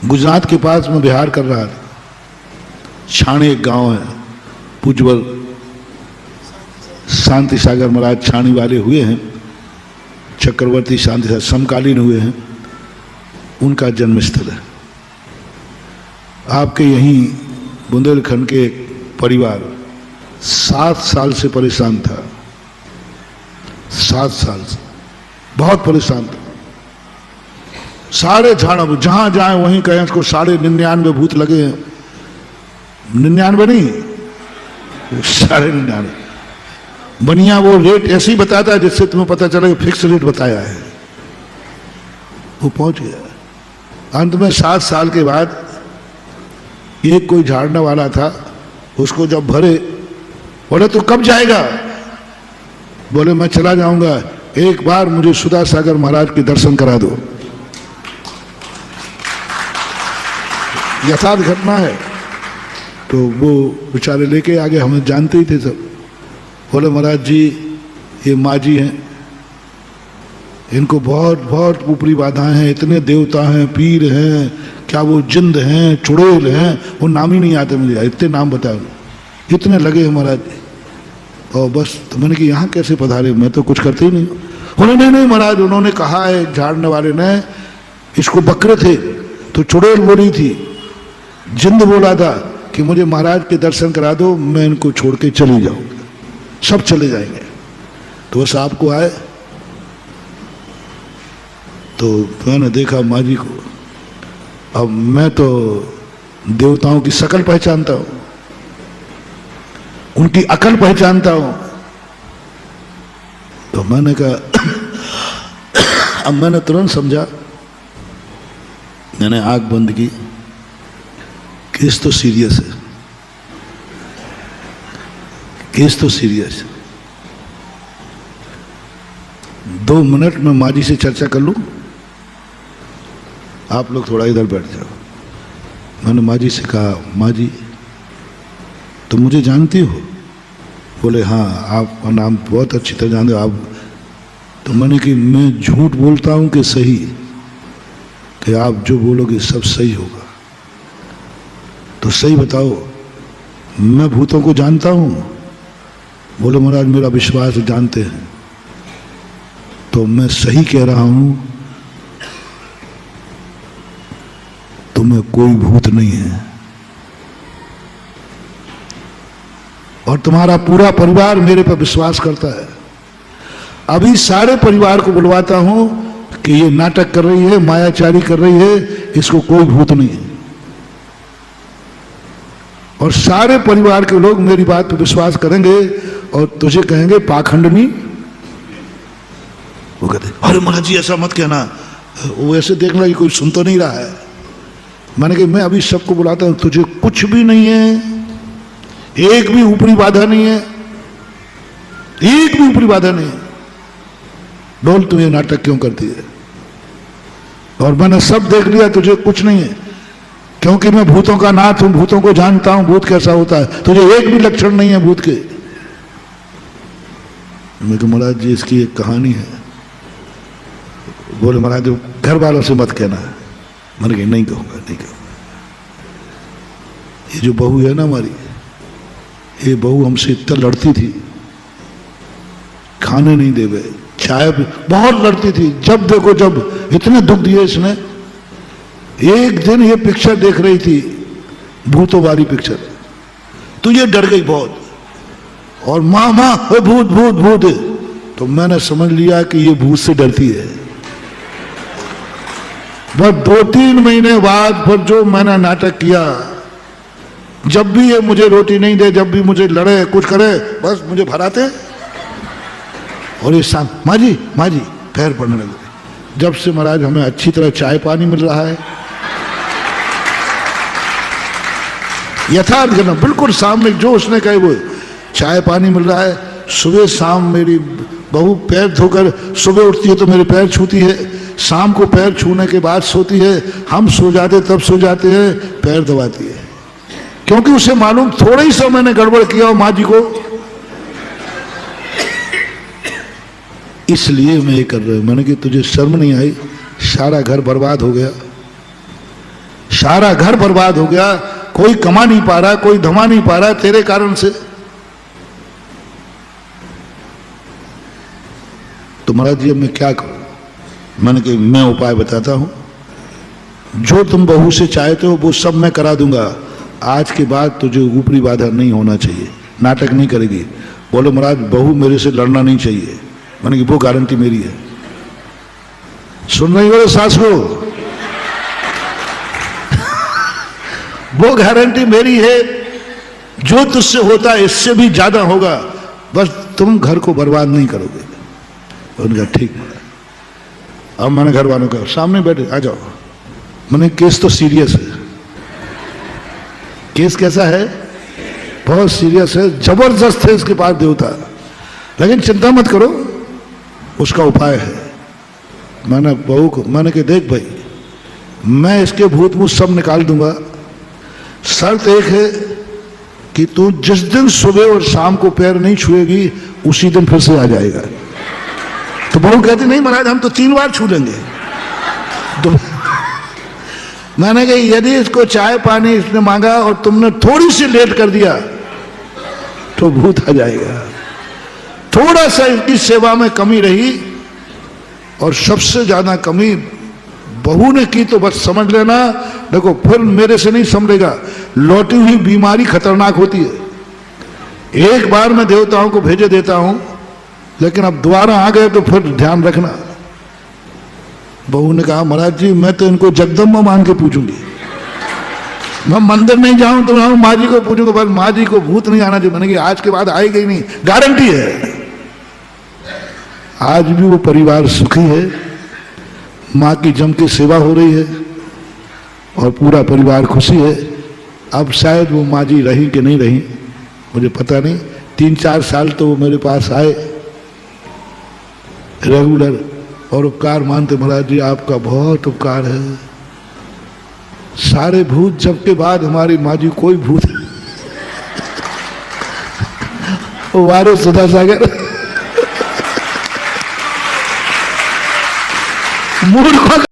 गुजरात के पास में बिहार कर रहा था, छाणे एक गांव है, पूज्यवर शांति सागर महाराज छाणी वाले हुए हैं, चक्रवर्ती शांति सागर समकालीन हुए हैं, उनका जन्म स्थल है। आपके यहीं बुंदेलखंड के एक परिवार 7 साल से परेशान था, 7 साल से बहुत परेशान था। साढ़े झाड़ा जहां जाए वहीं कहें इसको 99.5 भूत लगे हैं, 99 नहीं, 99.5। बनिया वो रेट ऐसे ही बताता है जिससे तुम्हें पता चले कि फिक्स रेट बताया है। वो पहुंच गया। अंत में 7 साल के बाद एक कोई झाड़ने वाला था, उसको जब भरे, बोले तो कब जाएगा? बोले मैं चला जाऊंगा, एक बार मुझे सुधा सागर महाराज के दर्शन करा दो। यथार्थ घटना है। तो वो बेचारे लेके आगे, हमें जानते ही थे सब। बोले महाराज जी ये माँ जी हैं, इनको बहुत बहुत ऊपरी बाधाएं हैं, इतने देवता हैं, पीर हैं, क्या वो जिंद हैं, चुड़ैल हैं, वो नाम ही नहीं आते मुझे, इतने नाम बताए, इतने लगे हैं महाराज जी। और बस तो मैंने कि यहाँ कैसे पधारे, मैं तो कुछ करते ही नहीं। बोले नहीं नहीं महाराज, उन्होंने कहा है झाड़ने वाले ने, इसको बकरे थे तो चुड़ैल बोली थी, जिंद बोला था कि मुझे महाराज के दर्शन करा दो, मैं इनको छोड़ के चली जाऊंगा, सब चले जाएंगे। तो बस आपको आए तो मैंने देखा माँ जी को। अब मैं तो देवताओं की शकल पहचानता हूं, उनकी अकल पहचानता हूं। तो मैंने कहा अब मैंने तुरंत समझा, मैंने आंख बंद की, केस तो सीरियस है, केस तो सीरियस है। 2 मिनट में माँ जी से चर्चा कर लूं, आप लोग थोड़ा इधर बैठ जाओ। मैंने माँ जी से कहा, माँ जी तुम मुझे जानती हो? बोले हाँ, आपका नाम बहुत अच्छी तरह जानते हो आप। तो मैंने कि मैं झूठ बोलता हूं कि सही, कि आप जो बोलोगे सब सही होगा, तो सही बताओ, मैं भूतों को जानता हूं? बोले महाराज मेरा विश्वास जानते हैं। तो मैं सही कह रहा हूं, तुम्हें कोई भूत नहीं है, और तुम्हारा पूरा परिवार मेरे पर विश्वास करता है। अभी सारे परिवार को बुलवाता हूं कि ये नाटक कर रही है, मायाचारी कर रही है, इसको कोई भूत नहीं है। और सारे परिवार के लोग मेरी बात पर विश्वास करेंगे और तुझे कहेंगे पाखंडनी। वो कहते अरे महाराज जी ऐसा मत कहना, वो ऐसे देखना कि कोई सुन तो नहीं रहा है। मैंने कहा मैं अभी सबको बुलाता हूं, तुझे कुछ भी नहीं है, एक भी ऊपरी बाधा नहीं है, एक भी ऊपरी बाधा नहीं है। बोल तू ये नाटक क्यों करती है? और मैंने सब देख लिया, तुझे कुछ नहीं है, क्योंकि मैं भूतों का नाथ हूं, भूतों को जानता हूं, भूत कैसा होता है, तुझे एक भी लक्षण नहीं है भूत के। मैं कहा महाराज जी इसकी एक कहानी है। बोले महाराज घर वालों से मत कहना। मैंने कहा नहीं कहूंगा, नहीं कहूंगा। ये जो बहू है ना हमारी, ये बहू हमसे इतना लड़ती थी, खाने नहीं देवे, चाय बहुत लड़ती थी, जब देखो जब, इतने दुख दिए इसने। एक दिन ये पिक्चर देख रही थी, भूतों वाली पिक्चर, तो ये डर गई बहुत, और माँ माँ भूत भूत भूत। तो मैंने समझ लिया कि ये भूत से डरती है। बस 2-3 महीने बाद फिर जो मैंने नाटक किया, जब भी ये मुझे रोटी नहीं दे, जब भी मुझे लड़े कुछ करे, बस मुझे भराते और ये शाम माँ जी पैर पड़ने लगे। जब से महाराज हमें अच्छी तरह चाय पानी मिल रहा है, यथार्थ घटना बिल्कुल सामने जो उसने कहे वो, चाय पानी मिल रहा है। सुबह शाम मेरी बहू पैर धोकर सुबह उठती है तो मेरे पैर छूती है, शाम को पैर छूने के बाद सोती है, हम सो जाते तब सो जाते हैं, पैर दबाती है, क्योंकि उसे मालूम थोड़ा ही सा मैंने गड़बड़ किया माँ जी को, इसलिए मैं ये कर रहा हूं। मैंने कि तुझे शर्म नहीं आई? सारा घर बर्बाद हो गया, सारा घर बर्बाद हो गया, कोई कमा नहीं पा रहा, कोई धमा नहीं पा रहा तेरे कारण से। तो महाराज जी अब मैं क्या करूं? मैंने कहा मैं उपाय बताता हूं, जो तुम बहू से चाहते हो वो सब मैं करा दूंगा, आज के बाद तुझे ऊपरी बाधा नहीं होना चाहिए, नाटक नहीं करेगी। बोले महाराज बहू मेरे से लड़ना नहीं चाहिए। मैंने कहा वो गारंटी मेरी है। सुन रही हो सास को? वो गारंटी मेरी है, जो तुझसे होता है इससे भी ज्यादा होगा, बस तुम घर को बर्बाद नहीं करोगे। उनका ठीक है। अब मैंने घर वालों का सामने बैठे, आ जाओ। मैंने केस तो सीरियस है। केस कैसा है? बहुत सीरियस है, जबरदस्त है इसके पास देवता, लेकिन चिंता मत करो, उसका उपाय है। मैंने बहू को मैंने कहा देख भाई, मैं इसके भूत मूत सब निकाल दूंगा, शर्त एक है कि तू जिस दिन सुबह और शाम को पैर नहीं छुएगी उसी दिन फिर से आ जाएगा। तो बहू कहती नहीं महाराज हम तो 3 बार छू लेंगे। तो मैंने कहा यदि इसको चाय पानी इसने मांगा और तुमने थोड़ी सी लेट कर दिया तो भूत आ जाएगा। थोड़ा सा इसकी सेवा में कमी रही, और सबसे ज्यादा कमी बहू ने की तो बस समझ लेना, देखो फिर मेरे से नहीं समझेगा, लौटी हुई बीमारी खतरनाक होती है। एक बार मैं देवताओं को भेजे देता हूं, लेकिन अब दोबारा आ गए तो फिर ध्यान रखना। बहू ने कहा महाराज जी मैं तो इनको जगदम्बा मान के पूछूंगी, मैं मंदिर नहीं जाऊं तो मैं माँ जी को पूछूंगा, बस माँ जी को भूत नहीं आना चाहिए। मैंने कहा आज के बाद आएगा ही नहीं, गारंटी है। आज भी वो परिवार सुखी है, माँ की जम की सेवा हो रही है और पूरा परिवार खुशी है। अब शायद वो माँ जी रही कि नहीं रही मुझे पता नहीं। 3-4 साल तो वो मेरे पास आए रेगुलर और उपकार मानते, महाराज जी आपका बहुत उपकार है। सारे भूत जब के बाद हमारी माँ जी कोई भूत वारो सुधा सागर मूर्खों